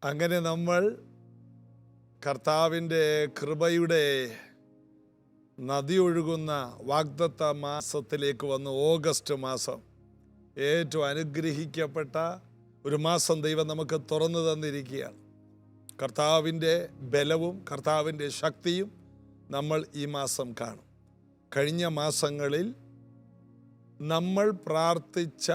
അങ്ങനെ നമ്മൾ കർത്താവിൻ്റെ കൃപയുടെ നദി ഒഴുകുന്ന വാഗ്ദത്ത മാസത്തിലേക്ക് വന്ന് ഓഗസ്റ്റ് മാസം ഏറ്റവും അനുഗ്രഹിക്കപ്പെട്ട ഒരു മാസം ദൈവം നമുക്ക് തുറന്നു തന്നിരിക്കുകയാണ്. കർത്താവിൻ്റെ ബലവും കർത്താവിൻ്റെ ശക്തിയും നമ്മൾ ഈ മാസം കാണും. കഴിഞ്ഞ മാസങ്ങളിൽ നമ്മൾ പ്രാർത്ഥിച്ച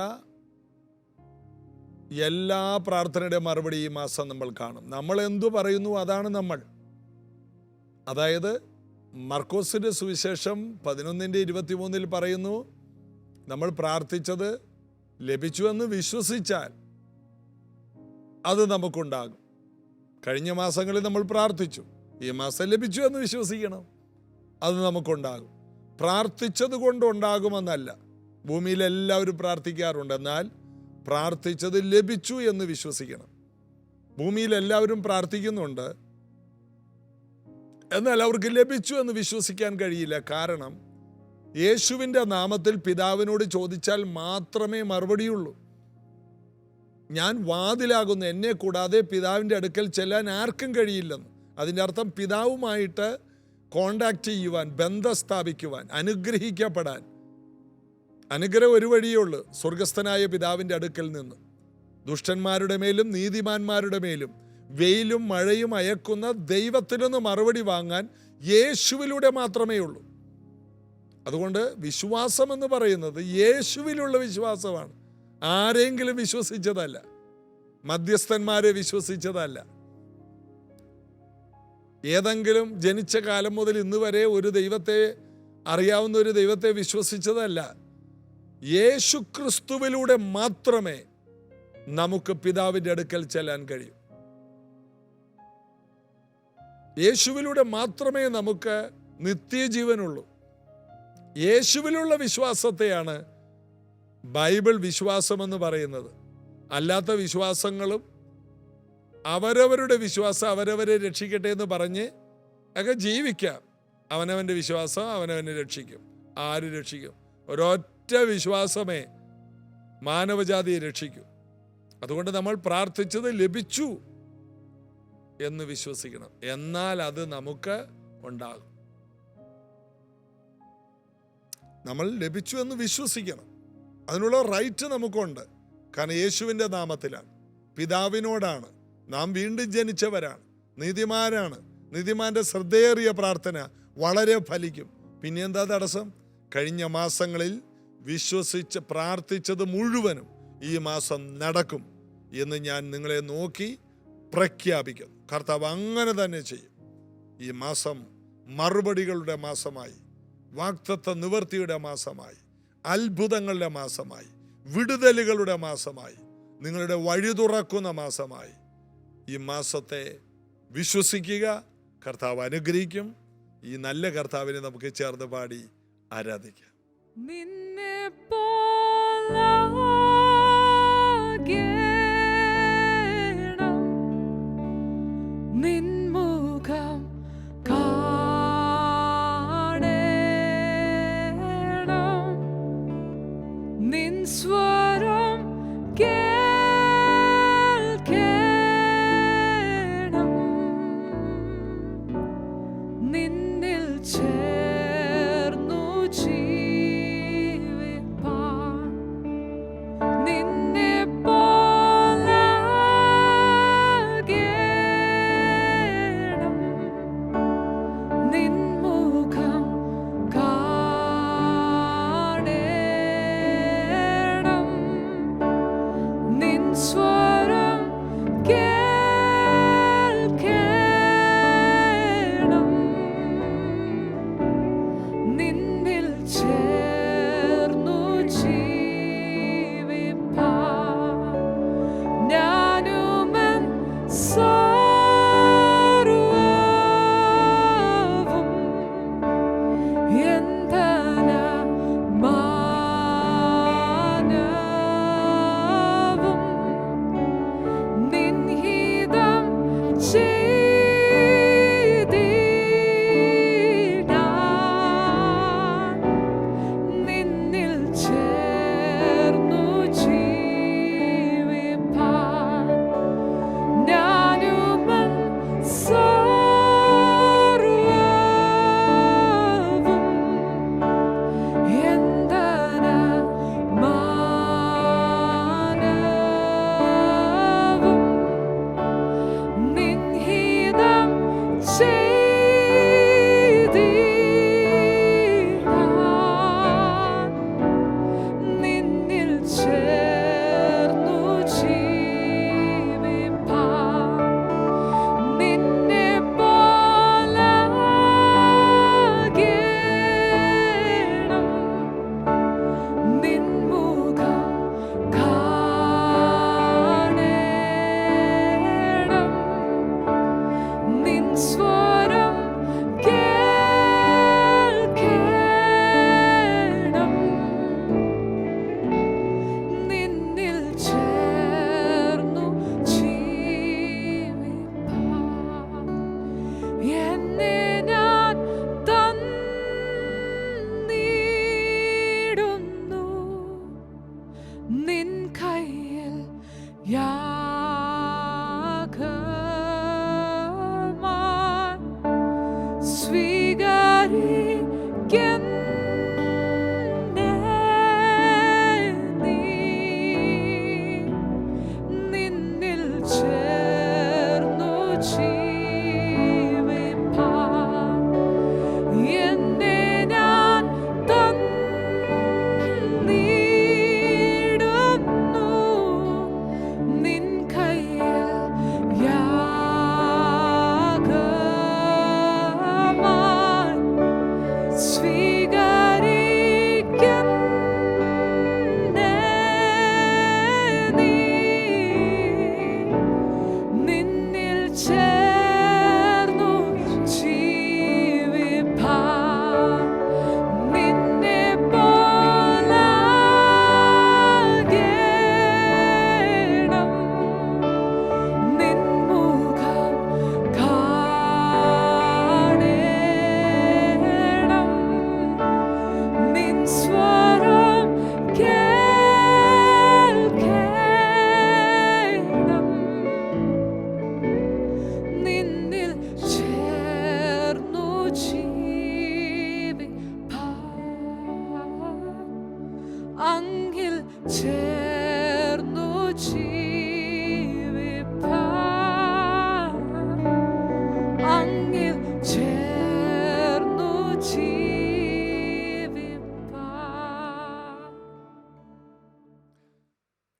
എല്ലാ പ്രാർത്ഥനയുടെ മറുപടി ഈ മാസം നമ്മൾ കാണും. നമ്മൾ എന്തു പറയുന്നു അതാണ് നമ്മൾ. അതായത് മർക്കോസിൻ്റെ സുവിശേഷം 11:23 പറയുന്നു, നമ്മൾ പ്രാർത്ഥിച്ചത് ലഭിച്ചുവെന്ന് വിശ്വസിച്ചാൽ അത് നമുക്കുണ്ടാകും. കഴിഞ്ഞ മാസങ്ങളിൽ നമ്മൾ പ്രാർത്ഥിച്ചു, ഈ മാസം ലഭിച്ചു എന്ന് വിശ്വസിക്കണം, അത് നമുക്കുണ്ടാകും. പ്രാർത്ഥിച്ചത് കൊണ്ടുണ്ടാകുമെന്നല്ല. ഭൂമിയിൽ എല്ലാവരും പ്രാർത്ഥിക്കാറുണ്ട്, എന്നാൽ പ്രാർത്ഥിച്ചത് ലഭിച്ചു എന്ന് വിശ്വസിക്കണം. ഭൂമിയിൽ എല്ലാവരും പ്രാർത്ഥിക്കുന്നുണ്ട്, എന്നാൽ അവർക്ക് ലഭിച്ചു എന്ന് വിശ്വസിക്കാൻ കഴിയില്ല. കാരണം യേശുവിൻ്റെ നാമത്തിൽ പിതാവിനോട് ചോദിച്ചാൽ മാത്രമേ മറുപടിയുള്ളൂ. ഞാൻ വാതിലാകുന്നു, എന്നെ കൂടാതെ പിതാവിൻ്റെ അടുക്കൽ ചെല്ലാൻ ആർക്കും കഴിയില്ലെന്ന്. അതിൻ്റെ അർത്ഥം പിതാവുമായിട്ട് കോണ്ടാക്ട് ചെയ്യുവാൻ, ബന്ധം സ്ഥാപിക്കുവാൻ, അനുഗ്രഹിക്കപ്പെടാൻ അനുഗ്രഹം ഒരു വഴിയേ ഉള്ളൂ, സ്വർഗസ്ഥനായ പിതാവിൻ്റെ അടുക്കൽ നിന്ന്. ദുഷ്ടന്മാരുടെ മേലും നീതിമാന്മാരുടെ മേലും വെയിലും മഴയും അയക്കുന്ന ദൈവത്തിൽ നിന്ന് മറുപടി വാങ്ങാൻ യേശുവിലൂടെ മാത്രമേ ഉള്ളൂ. അതുകൊണ്ട് വിശ്വാസം എന്ന് പറയുന്നത് യേശുവിലുള്ള വിശ്വാസമാണ്. ആരെങ്കിലും വിശ്വസിച്ചതല്ല, മധ്യസ്ഥന്മാരെ വിശ്വസിച്ചതല്ല, ഏതെങ്കിലും ജനിച്ച കാലം മുതൽ ഇന്ന് വരെ ഒരു ദൈവത്തെ അറിയാവുന്ന ഒരു ദൈവത്തെ വിശ്വസിച്ചതല്ല. യേശു ക്രിസ്തുവിലൂടെ മാത്രമേ നമുക്ക് പിതാവിൻ്റെ അടുക്കൽ ചെല്ലാൻ കഴിയൂ. യേശുവിലൂടെ മാത്രമേ നമുക്ക് നിത്യജീവനുള്ളൂ. യേശുവിലുള്ള വിശ്വാസത്തെയാണ് ബൈബിൾ വിശ്വാസമെന്ന് പറയുന്നത്. അല്ലാത്ത വിശ്വാസങ്ങളും അവരവരുടെ വിശ്വാസം അവരവരെ രക്ഷിക്കട്ടെ എന്ന് പറഞ്ഞ് ഒക്കെ ജീവിക്കാം. അവനവൻ്റെ വിശ്വാസം അവനവനെ രക്ഷിക്കും. ആര് രക്ഷിക്കും? ഒരൊറ്റ വിശ്വാസമേ മാനവജാതിയെ രക്ഷിക്കൂ. അതുകൊണ്ട് നമ്മൾ പ്രാർത്ഥിച്ചത് ലഭിച്ചു എന്ന് വിശ്വസിക്കണം, എന്നാൽ അത് നമുക്ക് ഉണ്ടാകും. നമ്മൾ ലഭിച്ചു എന്ന് വിശ്വസിക്കണം, അതിനുള്ള റൈറ്റ് നമുക്കുണ്ട്. കാരണം യേശുവിൻ്റെ നാമത്തിലാണ്, പിതാവിനോടാണ്, നാം വീണ്ടും ജനിച്ചവരാണ്, നീതിമാനാണ്. നീതിമാന്റെ ശ്രദ്ധേറിയ പ്രാർത്ഥന വളരെ ഫലിക്കും. പിന്നെ എന്താ തടസ്സം? കഴിഞ്ഞ മാസങ്ങളിൽ വിശ്വസിച്ച് പ്രാർത്ഥിച്ചത് മുഴുവനും ഈ മാസം നടക്കും എന്ന് ഞാൻ നിങ്ങളെ നോക്കി പ്രഖ്യാപിക്കുന്നു. കർത്താവ് അങ്ങനെ തന്നെ ചെയ്യും. ഈ മാസം മറുപടികളുടെ മാസമായി, വാഗ്ദത്ത നിവൃത്തിയുടെ മാസമായി, അത്ഭുതങ്ങളുടെ മാസമായി, വിടുതലുകളുടെ മാസമായി, നിങ്ങളുടെ വഴി തുറക്കുന്ന മാസമായി. ഈ മാസത്തെ വിശ്വസിക്കുക, കർത്താവ് അനുഗ്രഹിക്കും. ഈ നല്ല കർത്താവിനെ നമുക്ക് ചേർന്ന് പാടി ആരാധിക്കാം. നിന്നെ നിൻമുഖം കാണണം, നിൻ സ്വരം കേൾക്കണം, നിന്നിൽ ചേർന്നു ജീവിപ്പാൻ നിന്നെ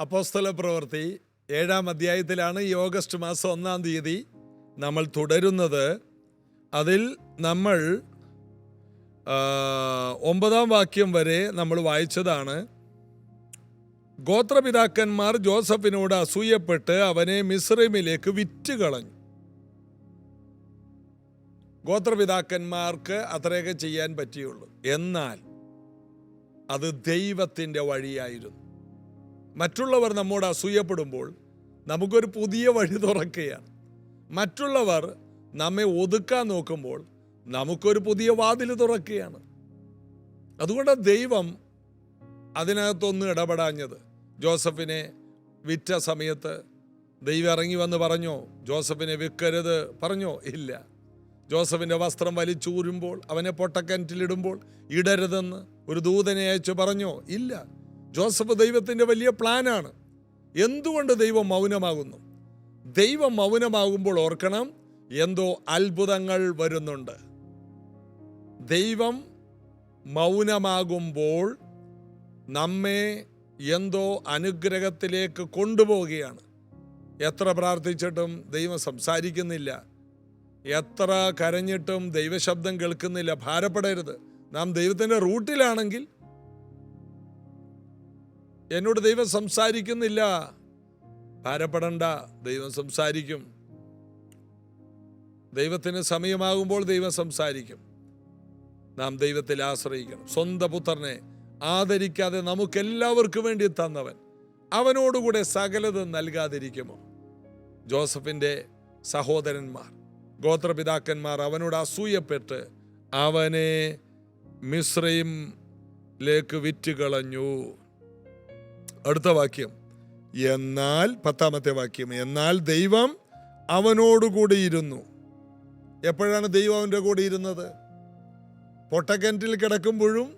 അപ്പോസ്തല പ്രവൃത്തി 7-ാം അധ്യായത്തിലാണ് ഈ ഓഗസ്റ്റ് മാസം 1-ാം തീയതി നമ്മൾ തുടരുന്നത്. അതിൽ നമ്മൾ 9-ാം വാക്യം വരെ നമ്മൾ വായിച്ചതാണ്. ഗോത്രപിതാക്കന്മാർ ജോസഫിനോട് അസൂയപ്പെട്ട് അവനെ മിസ്രൈമിലേക്ക് വിറ്റുകളഞ്ഞു. ഗോത്രപിതാക്കന്മാർക്ക് അത്രയൊക്കെ ചെയ്യാൻ പറ്റിയുള്ളൂ. എന്നാൽ അത് ദൈവത്തിൻ്റെ വഴിയായിരുന്നു. മറ്റുള്ളവർ നമ്മോട് അസൂയപ്പെടുമ്പോൾ നമുക്കൊരു പുതിയ വഴി തുറക്കുകയാണ്. മറ്റുള്ളവർ നമ്മെ ഒതുക്കാൻ നോക്കുമ്പോൾ നമുക്കൊരു പുതിയ വാതിൽ തുറക്കുകയാണ്. അതുകൊണ്ട് ദൈവം അതിനകത്തൊന്നും ഇടപെടാഞ്ഞത്. ജോസഫിനെ വിറ്റ സമയത്ത് ദൈവം ഇറങ്ങി വന്ന് പറഞ്ഞോ ജോസഫിനെ വിൽക്കരുത്? പറഞ്ഞോ? ഇല്ല. ജോസഫിൻ്റെ വസ്ത്രം വലിച്ചൂരുമ്പോൾ, അവനെ പൊട്ടക്കിണറ്റിലിടുമ്പോൾ ഇടരുതെന്ന് ഒരു ദൂതനെ അയച്ചു പറഞ്ഞോ? ഇല്ല. ജോസഫ് ദൈവത്തിൻ്റെ വലിയ പ്ലാനാണ്. എന്തുകൊണ്ട് ദൈവം മൗനമാകുന്നു? ദൈവം മൗനമാകുമ്പോൾ ഓർക്കണം, എന്തോ അത്ഭുതങ്ങൾ വരുന്നുണ്ട്. ദൈവം മൗനമാകുമ്പോൾ നമ്മെ എന്തോ അനുഗ്രഹത്തിലേക്ക് കൊണ്ടുപോവുകയാണ്. എത്ര പ്രാർത്ഥിച്ചിട്ടും ദൈവം സംസാരിക്കുന്നില്ല, എത്ര കരഞ്ഞിട്ടും ദൈവശബ്ദം കേൾക്കുന്നില്ല. ഭാരപ്പെടരുത്. നാം ദൈവത്തിൻ്റെ റൂട്ടിലാണെങ്കിൽ എന്നോട് ദൈവം സംസാരിക്കുന്നില്ല, ഭാരപ്പെടണ്ട, ദൈവം സംസാരിക്കും. ദൈവത്തിന് സമയമാകുമ്പോൾ ദൈവം സംസാരിക്കും. നാം ദൈവത്തിൽ ആശ്രയിക്കണം. സ്വന്തം പുത്രനെ ആദരിക്കാതെ നമുക്കെല്ലാവർക്കും വേണ്ടി തന്നവൻ അവനോടുകൂടെ സകലതും നൽകാതിരിക്കുമോ? ജോസഫിൻ്റെ സഹോദരന്മാർ, ഗോത്രപിതാക്കന്മാർ അവനോട് അസൂയപ്പെട്ട് അവനെ മിസ്രൈമിലേക്ക് വിറ്റുകളഞ്ഞു. അടുത്ത വാക്യം, എന്നാൽ 10-ാമത്തെ വാക്യം, എന്നാൽ ദൈവം അവനോടുകൂടി ഇരുന്നു. എപ്പോഴാണ് ദൈവം അവൻ്റെ കൂടെ ഇരുന്നത്? പൊട്ടക്കിണറ്റിൽ കിടക്കുമ്പോഴും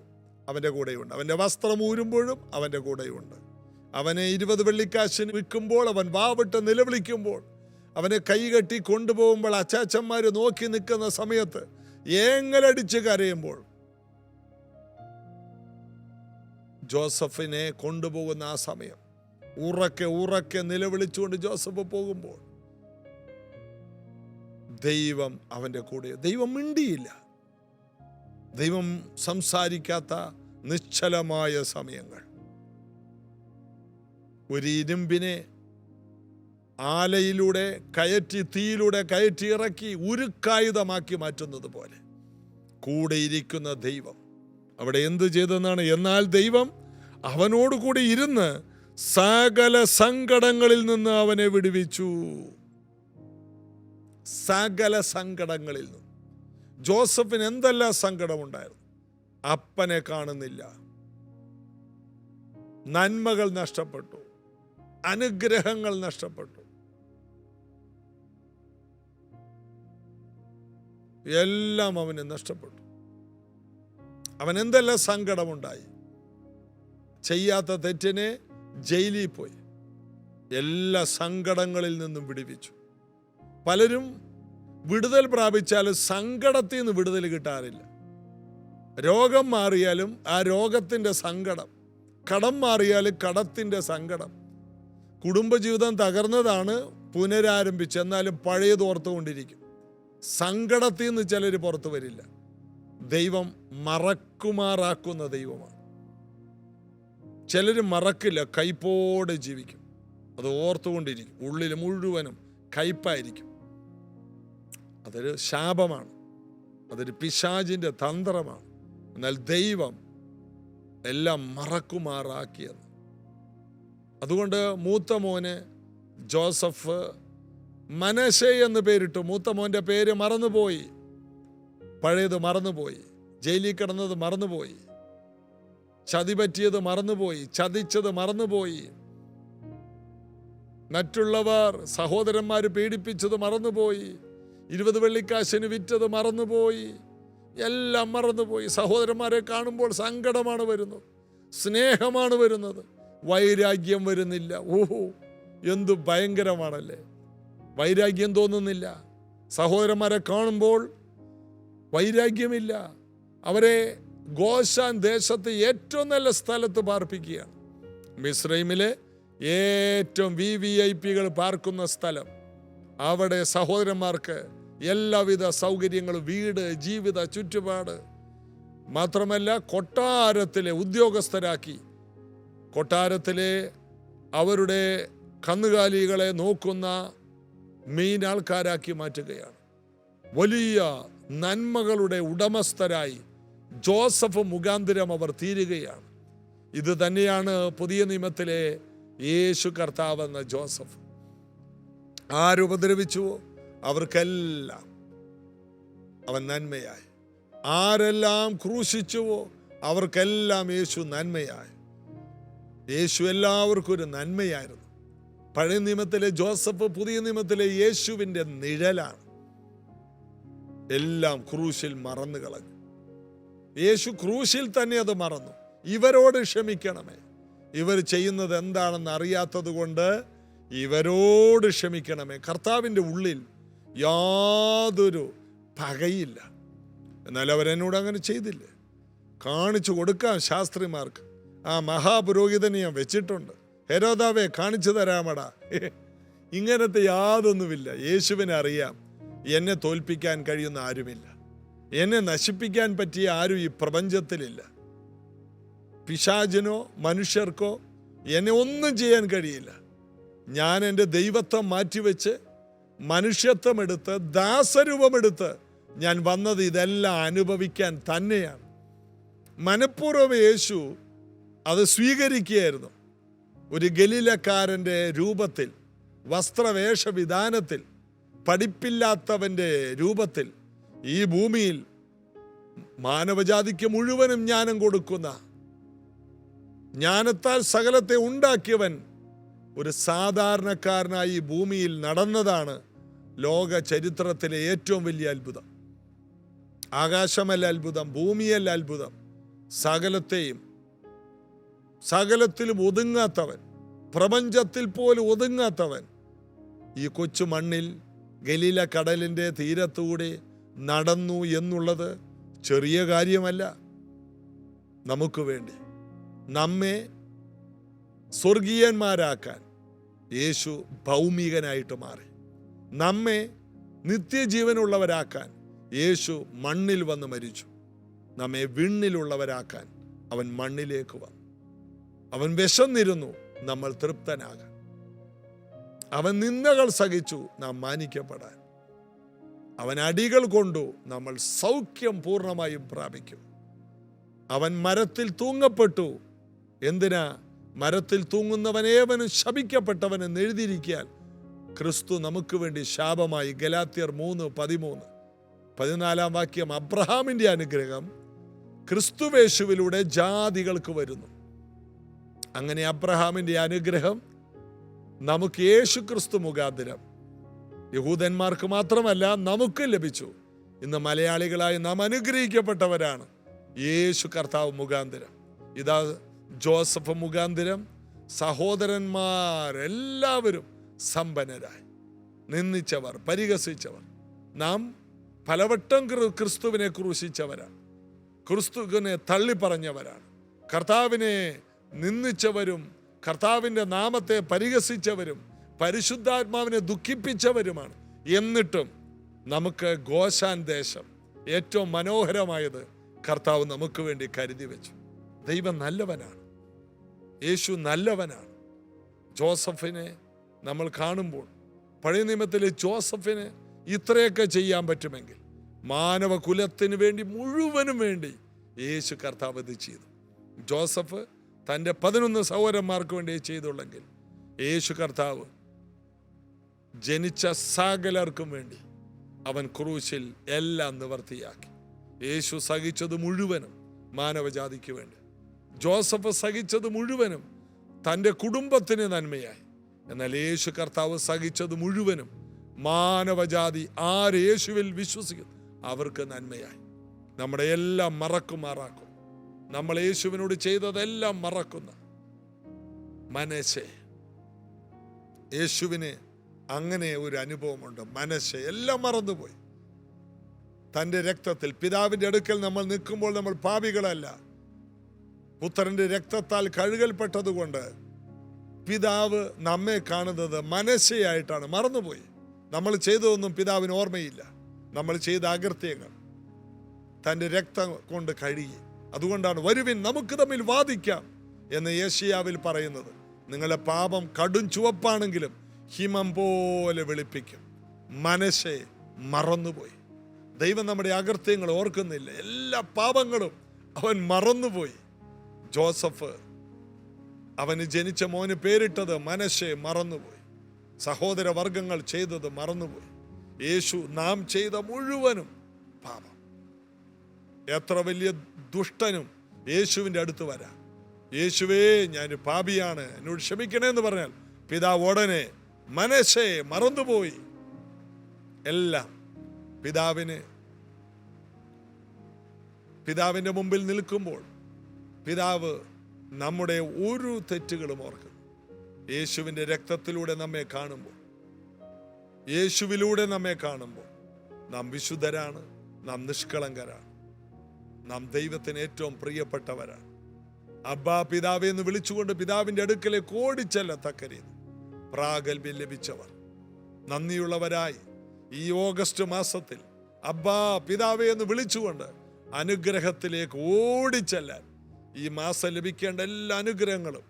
അവൻ്റെ കൂടെയുണ്ട്. അവൻ്റെ വസ്ത്രം ഊരുമ്പോഴും അവൻ്റെ കൂടെയുണ്ട്. അവനെ 20 വെള്ളിക്കാശിന് വിൽക്കുമ്പോൾ, അവൻ വാവിട്ട് നിലവിളിക്കുമ്പോൾ, അവനെ കൈകെട്ടി കൊണ്ടുപോകുമ്പോൾ, അച്ചാച്ചന്മാർ നോക്കി നിൽക്കുന്ന സമയത്ത്, ഏങ്ങലടിച്ച് കരയുമ്പോൾ, ജോസഫിനെ കൊണ്ടുപോകുന്ന ആ സമയം, ഉറക്കെ ഉറക്കെ നിലവിളിച്ചുകൊണ്ട് ജോസഫ് പോകുമ്പോൾ ദൈവം അവൻ്റെ കൂടെ. ദൈവം മിണ്ടിയില്ല. ദൈവം സംസാരിക്കാത്ത നിശ്ചലമായ സമയങ്ങൾ. ഒരു ഇരുമ്പിനെ ആലയിലൂടെ കയറ്റി, തീയിലൂടെ കയറ്റി ഇറക്കി ഉരുക്കായുധമാക്കി മാറ്റുന്നത് പോലെ കൂടെ ഇരിക്കുന്ന ദൈവം അവിടെ എന്ത് ചെയ്തെന്നാണ്? എന്നാൽ ദൈവം അവനോടുകൂടി ഇരുന്ന് സകല സങ്കടങ്ങളിൽ നിന്ന് അവനെ വിടുവിച്ചു. സകല സങ്കടങ്ങളിൽ നിന്നും. ജോസഫിന് എന്തെല്ലാം സങ്കടമുണ്ടായിരുന്നു. അപ്പനെ കാണുന്നില്ല, നന്മകൾ നഷ്ടപ്പെട്ടു, അനുഗ്രഹങ്ങൾ നഷ്ടപ്പെട്ടു, എല്ലാം അവന് നഷ്ടപ്പെട്ടു. അവൻ എന്തെല്ലാം സങ്കടമുണ്ടായി. ചെയ്യാത്ത തെറ്റിനെ ജയിലിൽ പോയി എല്ലാ സങ്കടങ്ങളിൽ നിന്നും വിടുവിച്ചു. പലരും വിടുതൽ പ്രാപിച്ചാലും സങ്കടത്തിൽ നിന്ന് വിടുതൽ കിട്ടാറില്ല. രോഗം മാറിയാലും ആ രോഗത്തിൻ്റെ സങ്കടം, കടം മാറിയാലും കടത്തിൻ്റെ സങ്കടം, കുടുംബജീവിതം തകർന്നതാണ് പുനരാരംഭിച്ച്, എന്നാലും പഴയത് ഓർത്തുകൊണ്ടിരിക്കും. സങ്കടത്തിൽ നിന്ന് ചിലർ പുറത്തു വരില്ല. ദൈവം മറക്കുമാറാക്കുന്ന ദൈവമാണ്. ചിലർ മറക്കില്ല, കയ്പോടെ ജീവിക്കും. അത് ഓർത്തുകൊണ്ടിരിക്കും. ഉള്ളിൽ മുഴുവനും കയ്പായിരിക്കും. അതൊരു ശാപമാണ്, അതൊരു പിശാചിൻ്റെ തന്ത്രമാണ്. എന്നാൽ ദൈവം എല്ലാം മറക്കുമാറാക്കിയെന്ന്. അതുകൊണ്ട് മൂത്ത മോന് ജോസഫ് മനശ്ശെ എന്ന് പേരിട്ടു. മൂത്ത മോൻ്റെ പേര് മറന്നുപോയി, പഴയത് മറന്നുപോയി, ജയിലിൽ കിടന്നത് മറന്നുപോയി, ചതി പറ്റിയത് മറന്നുപോയി, ചതിച്ചത് മറന്നുപോയി, മറ്റുള്ളവർ സഹോദരന്മാർ പീഡിപ്പിച്ചത് മറന്നുപോയി, 20 വെള്ളിക്കാശിന് വിറ്റത് മറന്നുപോയി, എല്ലാം മറന്നുപോയി. സഹോദരന്മാരെ കാണുമ്പോൾ സങ്കടമാണ് വരുന്നത്, സ്നേഹമാണ് വരുന്നത്, വൈരാഗ്യം വരുന്നില്ല. ഓഹോ, എന്തു ഭയങ്കരമാണല്ലേ! വൈരാഗ്യം തോന്നുന്നില്ല. സഹോദരന്മാരെ കാണുമ്പോൾ വൈരാഗ്യമില്ല. അവരെ ഗോശാൻ ദേശത്ത് ഏറ്റവും നല്ല സ്ഥലത്ത് പാർപ്പിക്കുകയാണ്. മിസ്രൈമിലെ ഏറ്റവും VVIPകൾ പാർക്കുന്ന സ്ഥലം. അവിടെ സഹോദരന്മാർക്ക് എല്ലാവിധ സൗകര്യങ്ങളും, വീട്, ജീവിത ചുറ്റുപാട്, മാത്രമല്ല കൊട്ടാരത്തിലെ ഉദ്യോഗസ്ഥരാക്കി, കൊട്ടാരത്തിലെ അവരുടെ കന്നുകാലികളെ നോക്കുന്ന മെയിൻ ആൾക്കാരാക്കി മാറ്റുകയാണ്. വലിയ നന്മകളുടെ ഉടമസ്ഥരായി ജോസഫ് മുഖാന്തരം അവർ തീരുകയാണ്. ഇത് തന്നെയാണ് പുതിയ നിയമത്തിലെ യേശു കർത്താവെന്ന ജോസഫ്. ആരുപദ്രവിച്ചുവോ അവർക്കെല്ലാം അവൻ നന്മയായി. ആരെല്ലാം ക്രൂശിച്ചുവോ അവർക്കെല്ലാം യേശു നന്മയായി. യേശു എല്ലാവർക്കും ഒരു നന്മയായിരുന്നു. പഴയ നിയമത്തിലെ ജോസഫ് പുതിയ നിയമത്തിലെ യേശുവിൻ്റെ നിഴലാണ്. എല്ലാം ക്രൂശിൽ മറന്നു കളഞ്ഞു. യേശു ക്രൂശിൽ തന്നെ അത് മറന്നു. ഇവരോട് ക്ഷമിക്കണമേ, ഇവർ ചെയ്യുന്നത് എന്താണെന്ന് അറിയാത്തത് കൊണ്ട് ഇവരോട് ക്ഷമിക്കണമേ. കർത്താവിൻ്റെ ഉള്ളിൽ യാതൊരു പകയില്ല. എന്നാൽ അവരെന്നോട് അങ്ങനെ ചെയ്തില്ലേ? കാണിച്ചു കൊടുക്കാം ശാസ്ത്രിമാർക്ക്. ആ മഹാപുരോഹിതനെ ഞാൻ വെച്ചിട്ടുണ്ട്, ഹെരോദാവേ കാണിച്ചു തരാമടാ. ഇങ്ങനത്തെ യാതൊന്നുമില്ല. യേശുവിനെ അറിയാം, എന്നെ തോൽപ്പിക്കാൻ കഴിയുന്ന ആരുമില്ല, എന്നെ നശിപ്പിക്കാൻ പറ്റിയ ആരും ഈ പ്രപഞ്ചത്തിലില്ല. പിശാചിനോ മനുഷ്യർക്കോ എന്നെ ഒന്നും ചെയ്യാൻ കഴിയില്ല. ഞാൻ എൻ്റെ ദൈവത്വം മാറ്റിവെച്ച് മനുഷ്യത്വമെടുത്ത് ദാസരൂപമെടുത്ത് ഞാൻ വന്നത് ഇതെല്ലാം അനുഭവിക്കാൻ തന്നെയാണ്. മനഃപൂർവ്വം യേശു അത് സ്വീകരിക്കുകയായിരുന്നു. ഒരു ഗലീലക്കാരൻ്റെ രൂപത്തിൽ, വസ്ത്രവേഷവിധാനത്തിൽ, പഠിപ്പില്ലാത്തവൻ്റെ രൂപത്തിൽ ഈ ഭൂമിയിൽ മാനവജാതിക്ക് മുഴുവനും ജ്ഞാനം കൊടുക്കുന്ന, ജ്ഞാനത്താൽ സകലത്തെ ഉണ്ടാക്കിയവൻ ഒരു സാധാരണക്കാരനായി ഈ ഭൂമിയിൽ നടന്നതാണ് ലോക ചരിത്രത്തിലെ ഏറ്റവും വലിയ അത്ഭുതം. ആകാശമല്ല അത്ഭുതം, ഭൂമിയല്ല അത്ഭുതം, സകലത്തിലും ഒതുങ്ങാത്തവൻ, പ്രപഞ്ചത്തിൽ പോലും ഒതുങ്ങാത്തവൻ ഈ കൊച്ചു മണ്ണിൽ ഗലീല കടലിൻ്റെ തീരത്തൂടെ നടന്നു എന്നുള്ളത് ചെറിയ കാര്യമല്ല. നമുക്ക് വേണ്ടി നമ്മെ സ്വർഗീയന്മാരാക്കാൻ യേശു ഭൗമികനായിട്ട് മാറി. നമ്മെ നിത്യജീവനുള്ളവരാക്കാൻ യേശു മണ്ണിൽ വന്ന് മരിച്ചു. നമ്മെ വിണ്ണിലുള്ളവരാക്കാൻ അവൻ മണ്ണിലേക്ക് വന്നു. അവൻ വിശന്നിരുന്നു, നമ്മൾ തൃപ്തനാകാൻ. അവൻ നിന്ദകൾ സഹിച്ചു, നാം മാനിക്കപ്പെടാൻ. അവൻ അടികൾ കൊണ്ടു, നമ്മൾ സൗഖ്യം പൂർണ്ണമായും പ്രാപിക്കും. അവൻ മരത്തിൽ തൂങ്ങപ്പെട്ടു. എന്തിനാ? മരത്തിൽ തൂങ്ങുന്നവനേവനും ശപിക്കപ്പെട്ടവനെന്ന് എഴുതിയിരിക്കാൻ ക്രിസ്തു നമുക്ക് വേണ്ടി ശാപമായി. ഗലാത്യർ 3:13, 14 വാക്യം. അബ്രഹാമിൻ്റെ അനുഗ്രഹം ക്രിസ്തുവേശുവിലൂടെ ജാതികൾക്ക് വരുന്നു. അങ്ങനെ അബ്രഹാമിൻ്റെ അനുഗ്രഹം നമുക്ക് യേശു ക്രിസ്തു മുഖാന്തരം, യഹൂദന്മാർക്ക് മാത്രമല്ല നമുക്ക് ലഭിച്ചു. ഇന്ന് മലയാളികളായി നാം അനുഗ്രഹിക്കപ്പെട്ടവരാണ് യേശു കർത്താവ് മുഖാന്തരം. ഇതാ ജോസഫ് മുഖാന്തരം സഹോദരന്മാരെല്ലാവരും സമ്പന്നരായി. നിന്ദിച്ചവർ, പരിഹസിച്ചവർ, നാം പലവട്ടം ക്രിസ്തുവിനെ ക്രൂശിച്ചവരാണ്, ക്രിസ്തുവിനെ തള്ളിപ്പറഞ്ഞവരാണ്, കർത്താവിനെ നിന്ദിച്ചവരും കർത്താവിൻ്റെ നാമത്തെ പരിഹസിച്ചവരും പരിശുദ്ധാത്മാവിനെ ദുഃഖിപ്പിച്ചവരുമാണ്. എന്നിട്ടും നമുക്ക് ഗോശാൻ ദേശം ഏറ്റവും മനോഹരമായത് കർത്താവ് നമുക്ക് വേണ്ടി കരുതി വെച്ചു. ദൈവം നല്ലവനാണ്, യേശു നല്ലവനാണ്. ജോസഫിനെ നമ്മൾ കാണുമ്പോൾ, പഴയ നിയമത്തിലെ ജോസഫിന് ഇത്രയൊക്കെ ചെയ്യാൻ പറ്റുമെങ്കിൽ മാനവകുലത്തിന് വേണ്ടി മുഴുവനും വേണ്ടി യേശു കർത്താവ് ഇത് ചെയ്തു. ജോസഫ് തൻ്റെ 11 സഹോദരന്മാർക്ക് വേണ്ടി ചെയ്തുള്ളെങ്കിൽ യേശു കർത്താവ് ജനിച്ച സകലർക്കും വേണ്ടി അവൻ ക്രൂശിൽ എല്ലാം നിവർത്തിയാക്കി. യേശു സഹിച്ചത് മുഴുവനും മാനവജാതിക്ക് വേണ്ടി. ജോസഫ് സഹിച്ചത് മുഴുവനും തൻ്റെ കുടുംബത്തിന് നന്മയായി. എന്നാൽ യേശു കർത്താവ് സഹിച്ചത് മുഴുവനും മാനവജാതി ആര് യേശുവിൽ വിശ്വസിക്കുന്നു അവർക്ക് നന്മയായി. നമ്മുടെ എല്ലാം മറക്കുമാറാക്കും. നമ്മൾ യേശുവിനോട് ചെയ്തതെല്ലാം മറക്കുന്ന മനശ്ശെ, യേശുവിന് അങ്ങനെ ഒരു അനുഭവമുണ്ട്. മനശ്ശെ എല്ലാം മറന്നുപോയി. തൻ്റെ രക്തത്തിൽ, പിതാവിൻ്റെ അടുക്കൽ നമ്മൾ നിൽക്കുമ്പോൾ നമ്മൾ പാപികളല്ല, പുത്രൻ്റെ രക്തത്താൽ കഴുകൽപ്പെട്ടതുകൊണ്ട് പിതാവ് നമ്മെ കാണുന്നത് മനശ്ശയായിട്ടാണ്. മറന്നുപോയി. നമ്മൾ ചെയ്തതൊന്നും പിതാവിന് ഓർമ്മയില്ല. നമ്മൾ ചെയ്ത അകൃത്യങ്ങൾ തൻ്റെ രക്തം കൊണ്ട് കഴുകി. അതുകൊണ്ടാണ് വരുവിൻ നമുക്ക് തമ്മിൽ വാദിക്കാം എന്ന് യെശയ്യാവിൽ പറയുന്നത്. നിങ്ങളുടെ പാപം കടും ചുവപ്പാണെങ്കിലും ഹിമം പോലെ വെളുപ്പിക്കും. മനശ്ശെ മറന്നുപോയി. ദൈവം നമ്മുടെ അകൃത്യങ്ങൾ ഓർക്കുന്നില്ല. എല്ലാ പാപങ്ങളും അവൻ മറന്നുപോയി. ജോസഫ് അവന് ജനിച്ച മോന് പേരിട്ടത് മനശ്ശെ മറന്നുപോയി. സഹോദരവർഗങ്ങൾ ചെയ്തത് മറന്നുപോയി. യേശു നാം ചെയ്ത മുഴുവനും പാപം. എത്ര വലിയ ദുഷ്ടനും യേശുവിൻ്റെ അടുത്ത് വരാം. യേശുവേ ഞാൻ പാപിയാണ്, എന്നോട് ക്ഷമിക്കണേ എന്ന് പറഞ്ഞാൽ പിതാവ് ഉടനെ മനശ്ശെ മറന്നുപോയി. എല്ലാം പിതാവിൻ്റെ മുമ്പിൽ നിൽക്കുമ്പോൾ പിതാവ് നമ്മുടെ ഒരു തെറ്റുകളും ഓർക്കുന്നു. യേശുവിൻ്റെ രക്തത്തിലൂടെ നമ്മെ കാണുമ്പോൾ, യേശുവിലൂടെ നമ്മെ കാണുമ്പോൾ നാം വിശുദ്ധരാണ്, നാം നിഷ്കളങ്കരാണ്, നാം ദൈവത്തിന് ഏറ്റവും പ്രിയപ്പെട്ടവരാണ്. അബ്ബാ പിതാവേ എന്ന് വിളിച്ചുകൊണ്ട് പിതാവിൻ്റെ അടുക്കലേക്ക് ഓടിച്ചെല്ലത്തക്ക രീതി പ്രാഗൽഭ്യം ലഭിച്ചവർ നന്ദിയുള്ളവരായി ഈ ഓഗസ്റ്റ് മാസത്തിൽ അബ്ബാ പിതാവേ എന്ന് വിളിച്ചുകൊണ്ട് അനുഗ്രഹത്തിലേക്ക് ഓടിച്ചെല്ലാൻ, ഈ മാസം ലഭിക്കേണ്ട എല്ലാ അനുഗ്രഹങ്ങളും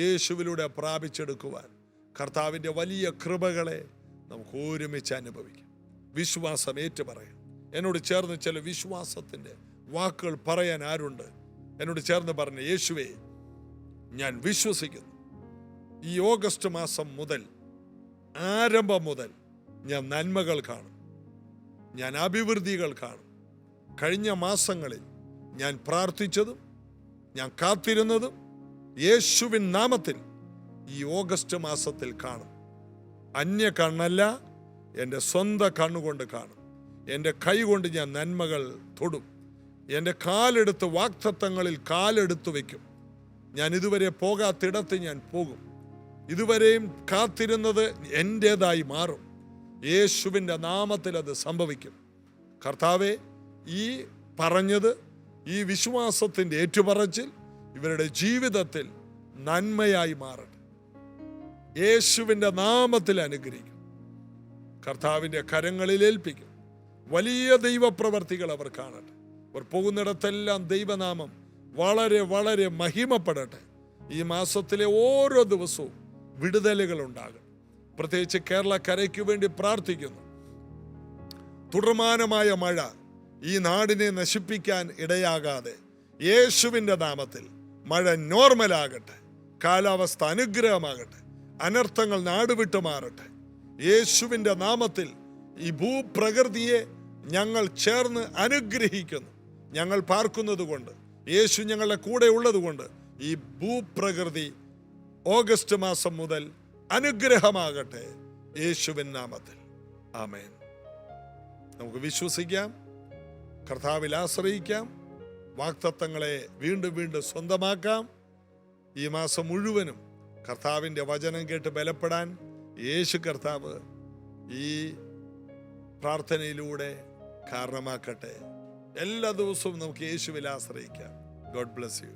യേശുവിലൂടെ പ്രാപിച്ചെടുക്കുവാൻ കർത്താവിൻ്റെ വലിയ കൃപകളെ നമുക്ക് ഒരുമിച്ച് അനുഭവിക്കാം. വിശ്വാസം ഏറ്റുപറയാം. എന്നോട് ചേർന്ന് ചില വിശ്വാസത്തിൻ്റെ വാക്കുകൾ പറയാൻ ആരുണ്ട്? എന്നോട് ചേർന്ന് പറഞ്ഞ യേശുവേ, ഞാൻ വിശ്വസിക്കുന്നു ഈ ഓഗസ്റ്റ് മാസം മുതൽ, ആരംഭം മുതൽ ഞാൻ നന്മകൾ കാണും, ഞാൻ അഭിവൃദ്ധികൾ കാണും. കഴിഞ്ഞ മാസങ്ങളിൽ ഞാൻ പ്രാർത്ഥിച്ചതും ഞാൻ കാത്തിരുന്നതും യേശുവിൻ നാമത്തിൽ ഈ ഓഗസ്റ്റ് മാസത്തിൽ കാണും. അന്യ കണ്ണല്ല, എൻ്റെ സ്വന്തം കണ്ണുകൊണ്ട് കാണും. എൻ്റെ കൈ കൊണ്ട് ഞാൻ നന്മകൾ തൊടും. എൻ്റെ കാലെടുത്ത് വാഗ്ദത്തങ്ങളിൽ കാലെടുത്ത് വയ്ക്കും. ഞാൻ ഇതുവരെ പോകാത്തിടത്ത് ഞാൻ പോകും. ഇതുവരെയും കാത്തിരുന്നത് എൻ്റേതായി മാറും. യേശുവിൻ്റെ നാമത്തിൽ അത് സംഭവിക്കും. കർത്താവെ, ഈ പറഞ്ഞത്, ഈ വിശ്വാസത്തിൻ്റെ ഏറ്റുപറച്ചിൽ ഇവരുടെ ജീവിതത്തിൽ നന്മയായി മാറട്ടെ. യേശുവിൻ്റെ നാമത്തിൽ അനുഗ്രഹിക്കും. കർത്താവിൻ്റെ കരങ്ങളിൽ ഏൽപ്പിക്കും. വലിയ ദൈവപ്രവർത്തികൾ അവർ കാണട്ടെ. അവർ പോകുന്നിടത്തെല്ലാം ദൈവനാമം വളരെ വളരെ മഹിമപ്പെടട്ടെ. ഈ മാസത്തിലെ ഓരോ ദിവസവും വിടുതലുകൾ ഉണ്ടാകട്ടെ. പ്രത്യേകിച്ച് കേരളക്കരയ്ക്ക് വേണ്ടി പ്രാർത്ഥിക്കുന്നു. തുടർമാനമായ മഴ ഈ നാടിനെ നശിപ്പിക്കാൻ ഇടയാകാതെ യേശുവിൻ്റെ നാമത്തിൽ മഴ നോർമലാകട്ടെ. കാലാവസ്ഥ അനുഗ്രഹമാകട്ടെ. അനർത്ഥങ്ങൾ നാടുവിട്ട് മാറട്ടെ. യേശുവിൻ്റെ നാമത്തിൽ ഈ ഭൂപ്രകൃതിയെ ഞങ്ങൾ ചേർന്ന് അനുഗ്രഹിക്കുന്നു. ഞങ്ങൾ പാർക്കുന്നത് കൊണ്ട്, യേശു ഞങ്ങളുടെ കൂടെ ഉള്ളത് കൊണ്ട് ഈ ഭൂപ്രകൃതി ഓഗസ്റ്റ് മാസം മുതൽ അനുഗ്രഹമാകട്ടെ. യേശുവിൻ നാമത്തിൽ ആമേൻ. നമുക്ക് വിശ്വസിക്കാം, കർത്താവിൽ ആശ്രയിക്കാം, വാഗ്ദത്തങ്ങളെ വീണ്ടും വീണ്ടും സ്വന്തമാക്കാം. ഈ മാസം മുഴുവനും കർത്താവിൻ്റെ വചനം കേട്ട് ബലപ്പെടാൻ യേശു കർത്താവ് ഈ പ്രാർത്ഥനയിലൂടെ കാരണമാക്കട്ടെ. എല്ലാ ദിവസവും നമുക്ക് യേശുവിൽ ആശ്രയിക്കാം. God bless you.